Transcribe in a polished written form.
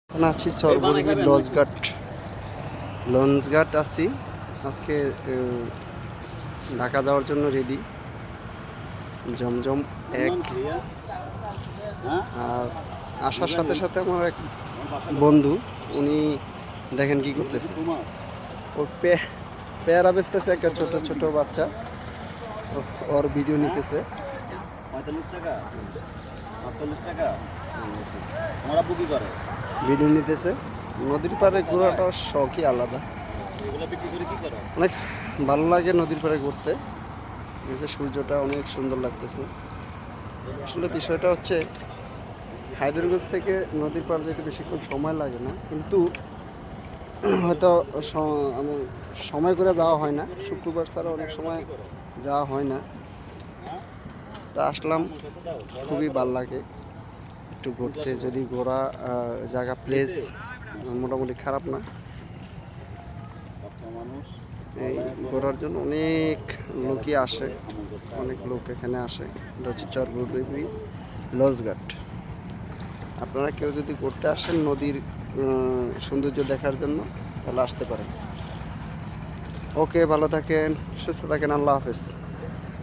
এখন আছি সরবরিগি লঞ্চঘাট আছি আজকে ঢাকা যাওয়ার জন্য রেডি। জমজম এক। আর আসার সাথে সাথে আমার এক বন্ধু, উনি দেখেন কি করতেছে, ওর পেয়ারা বেচতেছে একটা ছোট ছোট বাচ্চা, ওর ভিডিও নিতেছে। 45 টাকা 48 টাকা আমার আব্বু কি করে? ভিডিও নিতেছে। নদীর পাড়ে ঘোরাটার শখই আলাদা, এগুলো বিক্রি করে কি করো? অনেক ভালো লাগে নদীর পাড়ে ঘুরতে। সূর্যটা অনেক সুন্দর লাগতেছে। আসলে বিষয়টা হচ্ছে হায়দ্রাবাদ থেকে নদীর পাড় যেতে বেশিক্ষণ সময় লাগে না, কিন্তু হয়তো সময় করে যাওয়া হয় না। শুক্রবার ছাড়া অনেক সময় যাওয়া হয় না। তা আসলাম, খুবই ভালো লাগে একটু ঘুরতে। যদি ঘোরা জায়গা প্লেস মোটামুটি খারাপ না। এই ঘোরার জন্য অনেক লোকই আসে, অনেক লোক এখানে আসে। এটা হচ্ছে চরবুরবি লঞ্চঘাট। আপনারা কেউ যদি ঘুরতে আসেন নদীর সৌন্দর্য দেখার জন্য, তাহলে আসতে পারেন। ওকে, ভালো থাকেন, সুস্থ থাকেন, আল্লাহ হাফেজ।